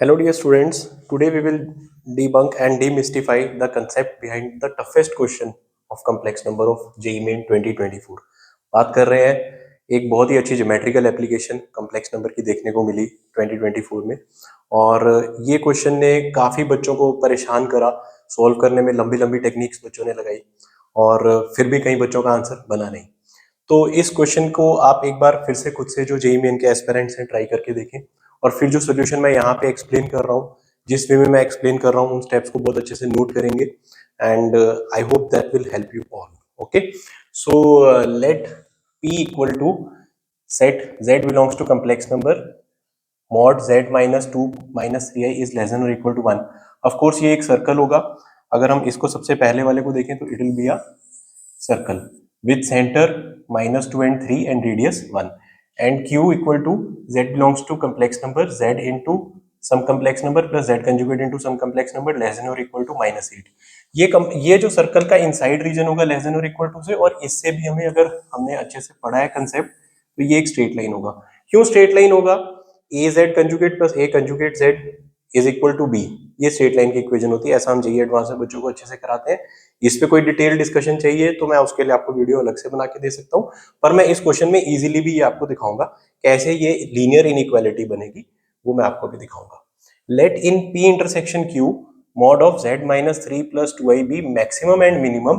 Hello, dear students. Today we will debunk and demystify the concept behind the toughest question of complex number of JEE Main 2024. बात कर रहे हैं एक बहुत ही अच्छी ज्योमेट्रिकल एप्लीकेशन कॉम्प्लेक्स नंबर की देखने को मिली 2024 में। और ये क्वेश्चन ने काफ़ी बच्चों को परेशान करा, सॉल्व करने में लंबी लंबी टेक्निक्स बच्चों ने लगाई और फिर भी कई बच्चों का आंसर बना नहीं। तो इस क्वेश्चन को आप एक बार फिर से खुद से जो JEE मेन के एस्पिरेंट्स हैं ट्राई करके देखें और फिर जो सोल्यूशन मैं यहाँ पे एक्सप्लेन कर रहा हूँ, जिस वे में मैं एक्सप्लेन कर रहा हूँ, उन स्टेप्स को बहुत अच्छे से नोट करेंगे and I hope that will help you all. Okay, so let p equal to set z belongs to complex number mod z minus 2 minus 3i is less than और इक्वल टू 1। ऑफ कोर्स ये एक circle होगा। अगर हम इसको सबसे पहले वाले को देखें तो it will be a circle with center minus 2 and 3 and radius 1 and q equal to z belongs to complex number z into some complex number plus z conjugate into some complex number less than or equal to -8। ये जो circle का inside region होगा less than और equal to से, और इससे भी हमें अगर हमने अच्छे से पढ़ा है कंसेप्ट तो ये एक स्ट्रेट लाइन होगा। क्यों स्ट्रेट लाइन होगा? A Z conjugate plus A conjugate Z is equal to B, ये स्ट्रेट लाइन की इक्वेशन होती है। ऐसा हम जेईई एडवांस में बच्चों को अच्छे से कराते हैं। इस पे कोई डिटेल डिस्कशन चाहिए तो मैं उसके लिए आपको वीडियो अलग से बना के दे सकता हूँ, पर मैं इस क्वेश्चन में इजीली भी ये आपको दिखाऊंगा कैसे ये लीनियर इनइक्वालिटी बनेगी, वो मैं आपको भी दिखाऊंगा। Let in P intersection Q mod of z minus 3 plus 2i be maximum and minimum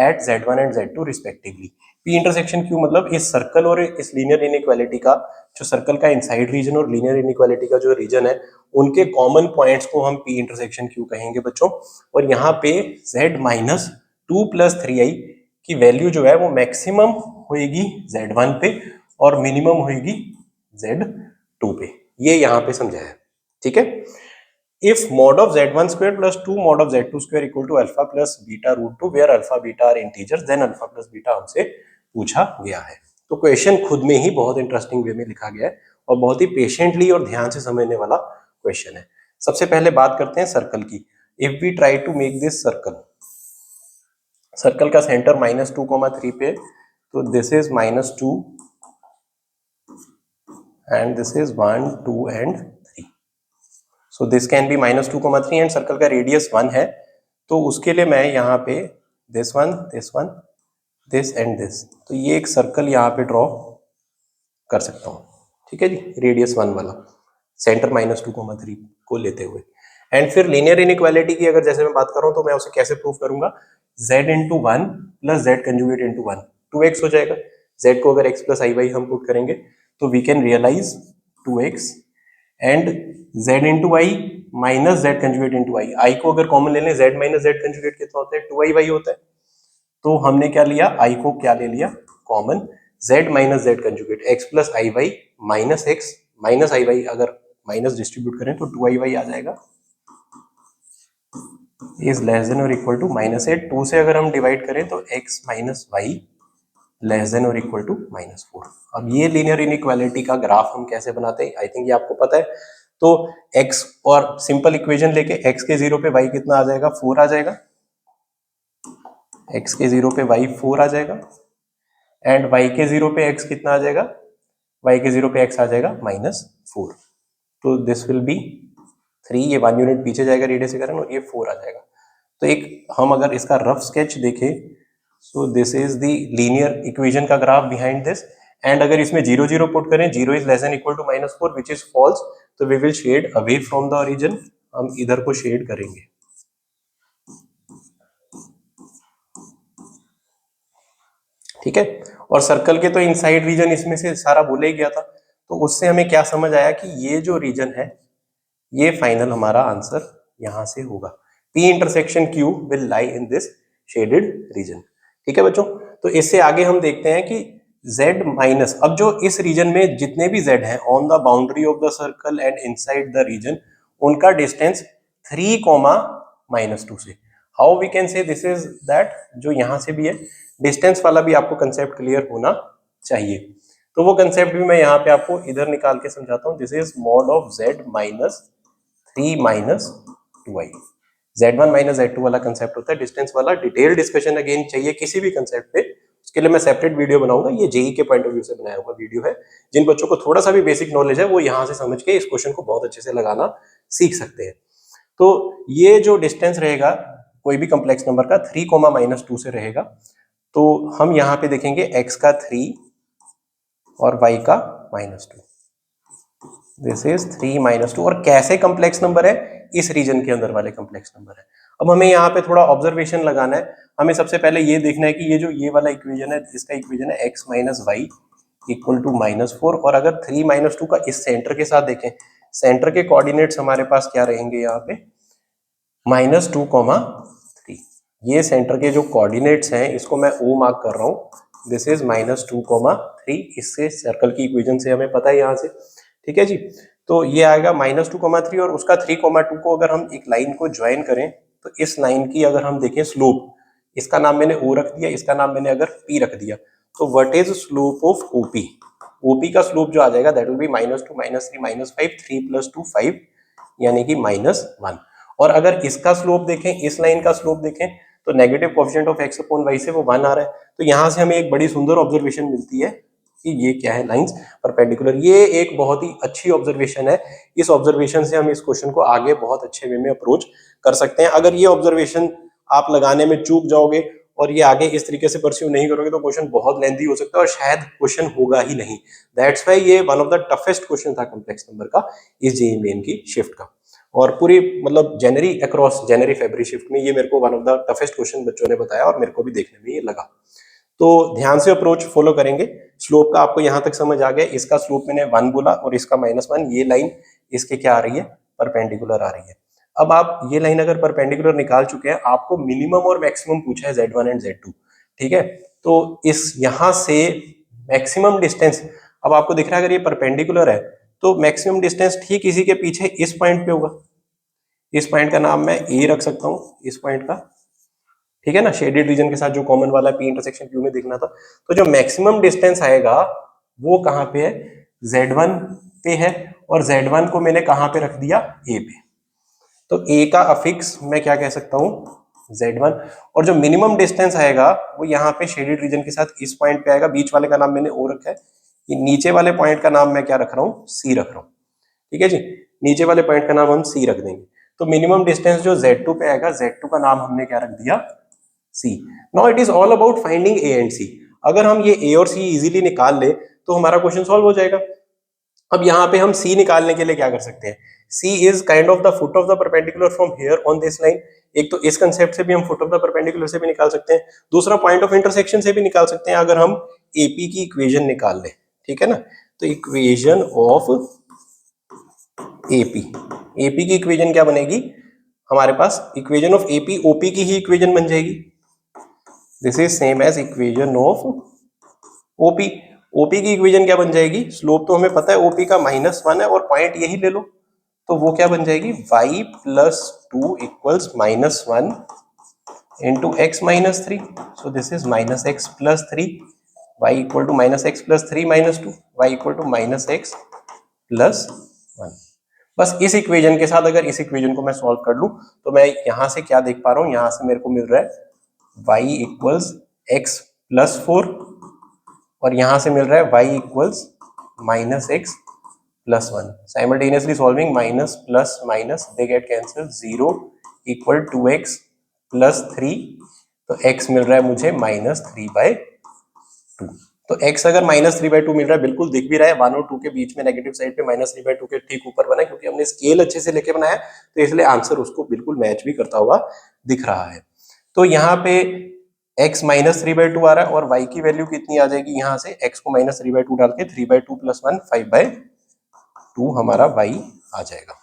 at z1 and z2 respectively। p intersection q मतलब इस सर्कल और इस लीनियर इनइक्वालिटी का, जो सर्कल का इनसाइड रीजन और लीनियर इनइक्वालिटी का जो रीजन है, उनके कॉमन पॉइंट्स को हम p इंटरसेक्शन q कहेंगे बच्चों। और यहाँ पे z माइनस 2 प्लस 3i की वैल्यू जो है वो मैक्सिमम होगी z1 पे और मिनिमम होगी z2 पे, ये यहाँ पे समझाया है। ठीक है, if mod of z1 square plus 2 mod of z2 square equal to alpha plus beta root 2 where alpha beta are integers then alpha plus beta हमसे पूछा गया है। तो क्वेश्चन खुद में ही बहुत इंटरेस्टिंग वे में लिखा गया है और बहुत ही पेशेंटली और ध्यान से समझने वाला क्वेश्चन है। सबसे पहले बात करते हैं सर्कल की। If we try to make this circle, circle का सेंटर -2, 3 पे, तो this is -2 and this is 1, 2 and 3। So this can be -2, 3 and circle का रेडियस 1 है, तो उसके लिए मैं यहाँ पे this one, this and this, तो ये एक सर्कल यहाँ पे ड्रॉ कर सकता हूँ। ठीक है जी, रेडियस 1 वाला, सेंटर -2, 3 को लेते हुए। एंड फिर लीनियर इनइक्वालिटी की अगर जैसे मैं बात कर रहा हूँ तो मैं उसे कैसे प्रूव करूंगा? z into 1 plus Z conjugate into 1, 2x हो जाएगा। z को अगर x प्लस आई वाई हम पुट करेंगे तो we can realise 2x and z into I minus Z conjugate into I. I को अगर कॉमन ले लें, z माइनस जेड कंजुगेट कितना होता है? 2i वाई होता है। तो हमने क्या लिया? आई को क्या ले लिया common? z minus Z conjugate x plus I Y minus x minus I Y, अगर माइनस डिस्ट्रीब्यूट करें तो 2i वाई आ जाएगा, इज लेस देन और इक्वल टू -8। 2 से अगर हम डिवाइड करें तो x minus Y less than और इक्वल टू -4। अब ये लीनियर इनइक्वालिटी का ग्राफ हम कैसे बनाते हैं, आई थिंक ये आपको पता है। तो x और सिंपल इक्वेशन लेके x के 0 पे y कितना आ जाएगा? 4 आ जाएगा। x के 0 पे y 4 आ जाएगा एंड y के 0 पे x कितना आ जाएगा? y के 0 पे x आ जाएगा -4। तो दिस विल बी 3, ये 1 यूनिट पीछे जाएगा रेडियस के कारण और ये 4 आ जाएगा। तो एक हम अगर इसका रफ स्केच देखें, so this is the linear equation का ग्राफ बिहाइंड दिस। एंड अगर इसमें 0 0 पुट करें, 0 is less than equal to -4 which is false, तो we will shade away from the origin, हम इधर को शेड करेंगे। ठीक है, और सर्कल के तो इनसाइड रीजन इसमें से सारा बोला ही गया था, तो उससे हमें क्या समझ आया कि ये जो रीजन है ये फाइनल हमारा आंसर यहां से होगा। P intersection Q will lie in this shaded region. ठीक है बच्चों, तो इससे आगे हम देखते हैं कि Z माइनस, अब जो इस रीजन में जितने भी Z हैं on the boundary of the circle and inside the region, उनका डिस्टेंस 3, -2 से। How we can say this is that, जो यहां से भी है डिस्टेंस वाला भी आपको कंसेप्ट क्लियर होना चाहिए। तो वो कंसेप्ट भी मैं यहाँ पे आपको इधर निकाल के समझाता हूँ। This is mod of z minus 3 minus 2i। z1 minus z2 वाला कंसेप्ट होता है डिस्टेंस वाला। डिटेल डिस्कशन अगेन चाहिए किसी भी कंसेप्ट पे उसके लिए मैं सेपरेट वीडियो बनाऊंगा, ये जेई के पॉइंट ऑफ व्यू से बनाया हुआ वीडियो है। जिन बच्चों को थोड़ा सा भी बेसिक नॉलेज है वो यहाँ से समझ के इस क्वेश्चन को बहुत अच्छे से लगाना सीख सकते हैं। तो ये जो डिस्टेंस रहेगा कोई भी कॉम्प्लेक्स नंबर का 3, -2 से रहेगा, तो हम यहाँ पे देखेंगे x का 3 और y का -2, दिस इज 3 - 2। और कैसे कॉम्प्लेक्स नंबर है, इस रीजन के अंदर वाले कॉम्प्लेक्स नंबर है। अब हमें यहाँ पे थोड़ा ऑब्जर्वेशन लगाना है। हमें सबसे पहले ये देखना है कि ये जो ये वाला इक्वेशन है, इसका इक्वेशन है x - y = -4। और अगर 3 - 2 का इस सेंटर के साथ देखें, सेंटर के कोऑर्डिनेट्स हमारे पास क्या रहेंगे यहाँ पे, -2, 3। ये सेंटर के जो कोऑर्डिनेट्स हैं इसको मैं O मार्क कर रहा हूँ, दिस इज -2, 3। इससे सर्कल की इक्वेशन से हमें पता है यहाँ से, ठीक है जी। तो ये आएगा -2, 3 और उसका 3, 2 को अगर हम एक लाइन को ज्वाइन करें तो इस लाइन की अगर हम देखें स्लोप, इसका नाम मैंने O रख दिया, इसका नाम मैंने अगर P रख दिया, तो what is slope of OP? OP का स्लोप जो आ जाएगा दैट विल बी -2, -3, -5, 3 + 2 5, यानी कि -1। और अगर इसका स्लोप देखें, इस लाइन का स्लोप देखें, तो नेगेटिव कोएफिशिएंट ऑफ x/y से वो 1 आ रहा है। तो यहां से हमें एक बड़ी सुंदर ऑब्जर्वेशन मिलती है कि ये क्या है, लाइंस परपेंडिकुलर। ये एक बहुत ही अच्छी ऑब्जर्वेशन है। इस ऑब्जर्वेशन से हम इस क्वेश्चन को आगे बहुत अच्छे वे में अप्रोच कर सकते हैं। अगर ये ऑब्जर्वेशन आप लगाने में चूक जाओगे और ये आगे इस तरीके से परस्यू नहीं करोगे तो क्वेश्चन बहुत लेंथी हो सकता है और शायद क्वेश्चन होगा ही नहीं। दैट्स व्हाई ये one of the toughest question था कॉम्प्लेक्स नंबर का इस जेईई मेन की शिफ्ट का। और पूरी मतलब जनवरी अक्रॉस जनवरी फरवरी शिफ्ट में ये मेरे को one of the toughest question बच्चों ने बताया और मेरे को भी देखने में ये लगा। तो ध्यान से अप्रोच फॉलो करेंगे। स्लोप का आपको यहां तक समझ आ गया, इसका स्लोप मैंने 1 बोला और इसका -1, ये लाइन इसके क्या आ रही है, परपेंडिकुलर आ रही है। अब आप ये लाइन अगर परपेंडिकुलर निकाल चुके हैं, आपको मिनिमम और मैक्सिमम पूछा है Z1 एंड Z2, ठीक है। तो इस यहां से मैक्सिमम डिस्टेंस, अब आपको दिख रहा है अगर ये परपेंडिकुलर है तो मैक्सिमम डिस्टेंस ठीक इसी के पीछे इस पॉइंट पे होगा। इस पॉइंट का नाम मैं ए रख सकता हूं, इस पॉइंट का, ठीक है ना, शेडेड रीजन के साथ जो कॉमन वाला P इंटरसेक्शन Q में दिखना था। तो जो मैक्सिमम डिस्टेंस आएगा वो कहां पे है, Z1 पे है, और Z1 को मैंने कहां पे रख दिया, A पे। तो A का अफिक्स मैं क्या कह सकता हूं, Z1। और जो मिनिमम डिस्टेंस आएगा वो यहाँ पे शेडेड रीजन के साथ इस पॉइंट पे आएगा। बीच वाले का नाम मैंने O रखा है, ये नीचे वाले पॉइंट का नाम मैं क्या रख रहा हूँ, C रख रहा हूँ, ठीक है जी। नीचे वाले पॉइंट का नाम हम C रख देंगे। तो मिनिमम डिस्टेंस जो Z2 पे आएगा, Z2 का नाम हमने क्या रख दिया, C। Now it is all about finding A and C। अगर हम ये A और C इजीली निकाल ले तो हमारा क्वेश्चन सॉल्व हो जाएगा। अब यहाँ पे हम C निकालने के लिए क्या कर सकते हैं, C is kind of the foot of the perpendicular from here on this line. एक तो इस कंसेप्ट से भी हम फुट ऑफ द परपेंडिकुलर से भी निकाल सकते हैं, दूसरा पॉइंट ऑफ इंटरसेक्शन से भी निकाल सकते हैं अगर हम AP की इक्वेशन निकाल ले, ठीक है ना। तो इक्वेशन ऑफ AP की इक्वेशन क्या बनेगी हमारे पास, इक्वेशन ऑफ AP OP की ही इक्वेशन बन जाएगी। This is same as equation of OP। OP की इक्वेशन क्या बन जाएगी, स्लोप तो हमें पता है OP का -1 है और पॉइंट यही ले लो, तो वो क्या बन जाएगी, y + 2 = -1 into x - 3। so this is -x + 3, y = -x + 3 - 2, y = -x + 1। बस इस इक्वेशन के साथ अगर इस इक्वेशन को मैं सॉल्व कर लूं तो मैं यहां से क्या देख पा रहा हूं, यहां से मेरे को मिल रहा है y = x + 4 और यहां से मिल रहा है y = -x + 1। Simultaneously solving minus plus minus they get cancel, 0 = 2x + 3, तो x मिल रहा है मुझे -3/2। तो x अगर -3/2 मिल रहा है, बिल्कुल दिख भी रहा है 1 और 2 के बीच में नेगेटिव साइड पे -3/2 के ठीक ऊपर बना है, क्योंकि हमने स्केल अच्छे से लेके बनाया तो इसलिए आंसर उसको बिल्कुल मैच भी करता हुआ दिख रहा है। तो यहाँ पे x -3/2 आ रहा है और y की वैल्यू कितनी आ जाएगी, यहाँ से x को -3/2 डाल के 3/2 + 1 5/2 हमारा y आ जाएगा।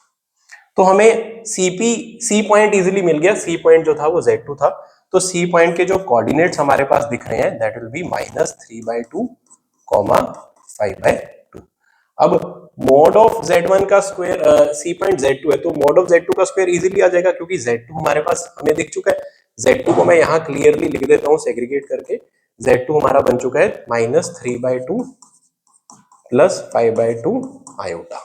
तो हमें C पॉइंट इजीली मिल गया। C पॉइंट जो था वो Z2 था, तो C पॉइंट के जो कोऑर्डिनेट्स हमारे पास दिख रहे हैं दैट विल बी -3/2, 5/2। अब मॉड ऑफ Z1 का स्क्वायर, C पॉइंट Z2 है तो मॉड ऑफ Z2 का स्क्वायर इजीली आ जाएगा, क्योंकि Z2 हमारे पास हमें दिख चुका है। Z2 को मैं यहाँ क्लियरली लिख देता हूँ सेग्रीगेट करके, Z2 हमारा बन चुका है -3/2 + 5/2 आयोटा।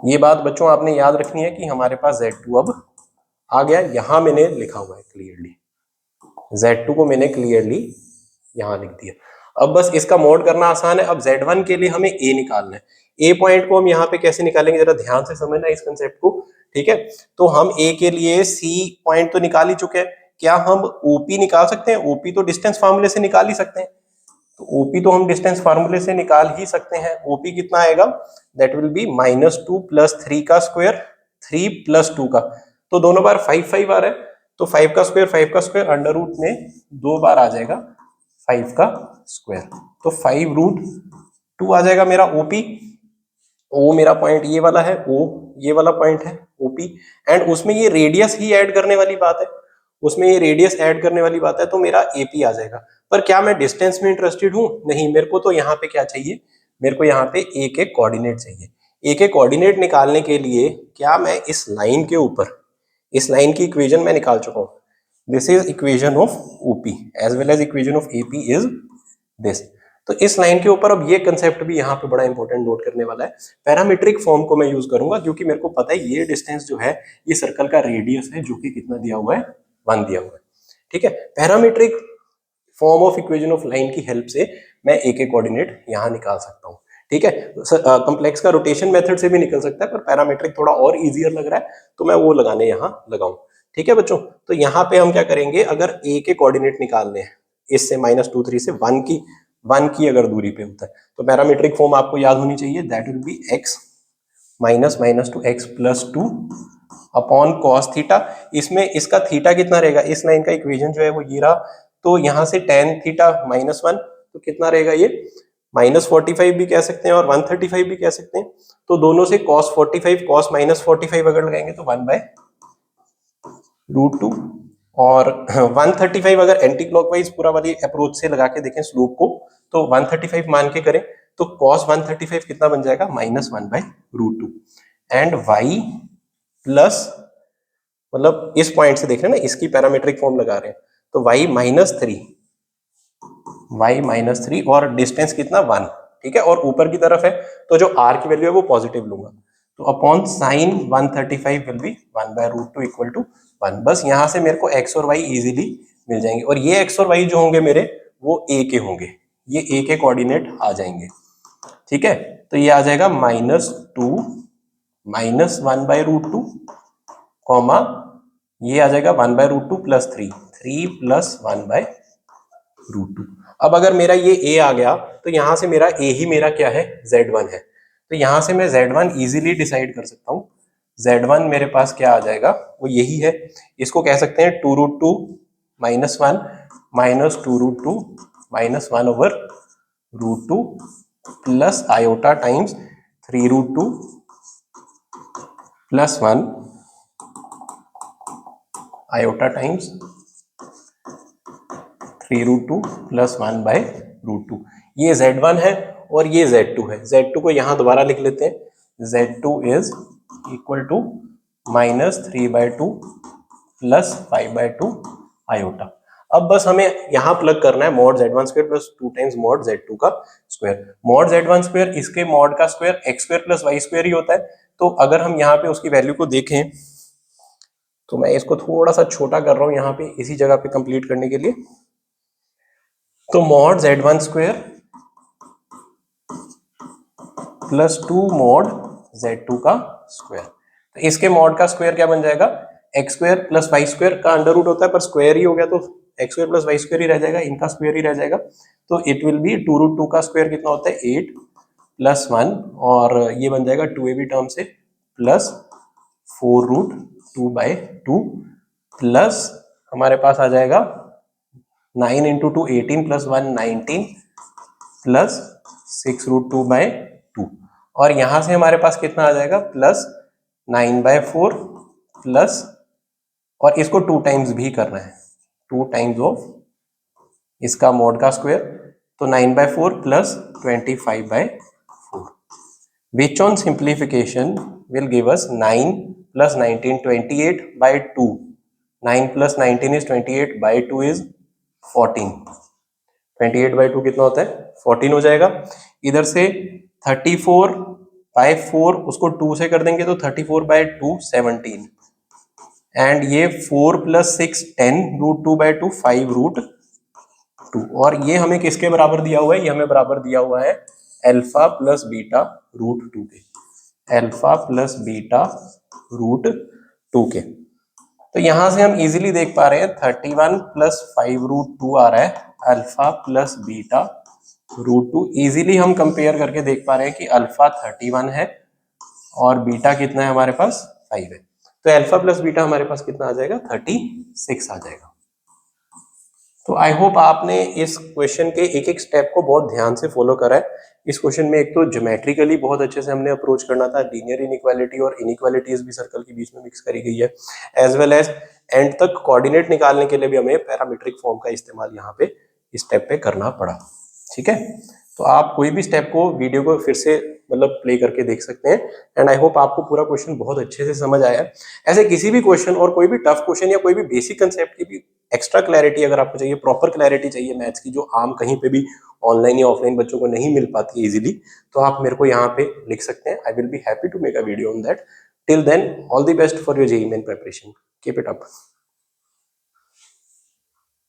ये बात बच्चों आपने याद रखनी है कि हमारे पास Z2 अब आ गया। यहां मैंने लिखा हुआ है क्लियरली, Z2 को मैंने क्लियरली यहाँ लिख दिया। अब बस इसका मोड करना आसान है। अब Z1 के लिए हमें A निकालना है। A पॉइंट को हम यहाँ पे कैसे निकालेंगे, जरा ध्यान से समझना इस कंसेप्ट को, ठीक है। तो हम A के लिए C पॉइंट तो निकाल ही चुके हैं, क्या हम OP निकाल सकते हैं? OP तो डिस्टेंस फार्मूले से निकाल ही सकते हैं, तो OP तो हम डिस्टेंस फार्मूले से निकाल ही सकते हैं। OP कितना आएगा, दैट विल बी -2 + 3 का स्क्वायर, 3 + 2 का, तो दोनों बार 5 5 आ रहा है, तो 5 का स्क्वायर अंडर रूट में 2 बार आ जाएगा 5 का स्क्वायर, तो 5√2 आ जाएगा मेरा OP। O मेरा पॉइंट ये वाला है, O ये वाला पॉइंट है OP, एंड उसमें ये रेडियस ही ऐड करने वाली बात है, उसमें ये रेडियस ऐड करने वाली बात है, तो मेरा AP आ जाएगा। पर क्या मैं डिस्टेंस में इंटरेस्टेड हूं? नहीं, मेरे को तो यहाँ पे क्या चाहिए, मेरे को यहाँ पे A के कोऑर्डिनेट चाहिए। A के कोऑर्डिनेट निकालने के लिए क्या मैं इस लाइन के ऊपर, इस लाइन की इक्वेशन मैं निकाल चुका हूं, this is equation of OP as well as equation of AP is this. तो इस लाइन के ऊपर अब ये कंसेप्ट भी यहाँ पे बड़ा इंपॉर्टेंट नोट करने वाला है, पैरामीट्रिक फॉर्म को मैं यूज करूंगा, क्योंकि मेरे को पता है ये डिस्टेंस जो है ये सर्कल का रेडियस है, जो कि कितना दिया हुआ है, 1 दिया हुआ है, ठीक है। Parametric form of equation of line की हेल्प से मैं A के कोऑर्डिनेट यहाँ निकाल सकता हूँ, ठीक है। कॉम्प्लेक्स का रोटेशन मेथड से भी निकल सकता है, पर पैरामीट्रिक थोड़ा और इजियर लग रहा है, तो मैं वो लगाने यहाँ लगाऊं, ठीक है बच्चों। तो यहाँ पे हम क्या करेंगे, अगर A के कोऑर्डिनेट निकालने हैं, इससे -2 3 से 1 की अगर दूरी पे होता है, तो पैरामीट्रिक फॉर्म आपको याद होनी चाहिए, that will be x -2 x + 2 upon cos theta. इसमें इसका थीटा कितना रहेगा, इस लाइन का इक्वेशन जो है वो ये रहा, तो यहाँ से tan थीटा -1, तो कितना रहेगा ये, -45 भी कह सकते हैं और 135 भी कह सकते हैं, तो दोनों से cos 45 cos -45 अगर लगाएंगे तो 1/√2, और 135 अगर एंटी क्लॉकवाइज पूरा वाली अप्रोच से लगा के देखें स्लोप को, तो 135 मान के करें तो cos 135 कितना बन जाएगा, -1/√2, एंड y प्लस, मतलब इस पॉइंट से देख रहे हैं ना, इसकी पैरामीट्रिक फॉर्म लगा रहे हैं, तो y -3 और डिस्टेंस कितना 1, ठीक है, और ऊपर की तरफ है तो जो r की वैल्यू है वो पॉजिटिव लूंगा, तो अपॉन sin 135 विल बी 1/√2 = 1। बस यहां से मेरे को x और y इजीली मिल जाएंगे, और ये x और y जो होंगे मेरे वो A के होंगे, ये A के कोऑर्डिनेट आ जाएंगे, ठीक है। तो ये आ जाएगा -2 -1/√2, कॉमा ये आ जाएगा 1/√2 + 3 + 1/√2। अब अगर मेरा ये A आ गया, तो यहां से मेरा A ही मेरा क्या है, Z1 है, तो यहां से मैं Z1 इजीली डिसाइड कर सकता हूं। Z1 मेरे पास क्या आ जाएगा, वो यही है, इसको कह सकते हैं 2√2 - 1 -2√2 - 1/√2 plus iota times 3√2 + 1 iota times 3√2 + 1/√2। ये Z1 है और ये Z2 है। Z2 को यहां दोबारा लिख लेते हैं, Z2 is equal to -3/2 + 5/2 iota. अब बस हमें यहां प्लग करना है mod Z1² + 2 times mod Z2 का स्क्वायर। mod Z1² इसके mod का स्क्वायर x² + y² ही होता है, तो अगर हम यहाँ पे उसकी वैल्यू को देखें, तो मैं इसको थोड़ा सा छोटा कर रहा हूं यहाँ पे इसी जगह पे कंप्लीट करने के लिए, तो mod Z1² + 2 mod Z2 का स्क्वायर, तो इसके mod का स्क्वायर क्या बन जाएगा, x² + y² का अंडर रूट होता है, पर स्क्वायर ही हो गया तो x² + y² ही रह जाएगा, इनका स्क्वायर ही रह जाएगा, तो इट विल बी 2√2 का स्क्वायर कितना होता है 8 + 1, और ये बन जाएगा 2ab टर्म से प्लस 4√2/2 प्लस हमारे पास आ जाएगा 9 × 2 18 + 1 19 प्लस 6√2/2, और यहां से हमारे पास कितना आ जाएगा, प्लस 9/4 प्लस, और इसको 2 टाइम्स भी करना है, 2 टाइम्स ऑफ इसका mod का स्क्वायर, तो 9/4 plus 25/4, which on simplification will give us 9 + 19 28/2, 9 + 19 is 28/2 is 14, 28/2 कितना होता है 14 हो जाएगा। इधर से 34/4 उसको 2 से कर देंगे तो 34/2 17, एंड ये 4 + 6 10 √2/2 5 2 और ये हमें किसके बराबर दिया हुआ है, ये हमें बराबर दिया हुआ है अल्फा प्लस बीटा रूट 2 के, अल्फा प्लस बीटा रूट 2 के। तो यहां से हम इजीली देख पा रहे हैं 31 प्लस 5 रूट 2 आ रहा है alpha plus beta root 2। Easily हम कंपेयर करके देख पा रहे हैं कि अल्फा 31 है और बीटा कितना है हमारे पास 5 है। तो अल्फा प्लस बीटा हमारे पास कितना आ जाएगा 36 आ जाएगा। तो आई होप आपने इस क्वेश्चन के एक एक स्टेप को बहुत ध्यान से फॉलो करा है। इस क्वेश्चन में एक तो ज्योमेट्रिकली बहुत अच्छे से हमने अप्रोच करना था, लीनियर इनइक्वालिटी और इनइक्वालिटीज भी सर्कल के बीच में मिक्स करी गई है, एज वेल एज एंड तक कोऑर्डिनेट निकालने के लिए भी हमें पैरामीट्रिक फॉर्म का इस्तेमाल यहाँ पे इस स्टेप पे करना पड़ा। ठीक है, तो आप कोई भी स्टेप को वीडियो को फिर से मतलब प्ले करके देख सकते हैं एंड आई होप आपको पूरा क्वेश्चन बहुत अच्छे से समझ आया है। ऐसे किसी भी क्वेश्चन और कोई भी टफ क्वेश्चन या कोई भी बेसिक कंसेप्ट की भी एक्स्ट्रा क्लैरिटी अगर आपको चाहिए, प्रॉपर क्लैरिटी चाहिए मैथ्स की, जो आम कहीं पे भी ऑनलाइन या ऑफलाइन बच्चों को नहीं मिल पाती है इजीली, तो आप मेरे को यहाँ पे लिख सकते हैं। I will be happy to make a video on that. Till then all the best for your JEE Main preparation, keep it up.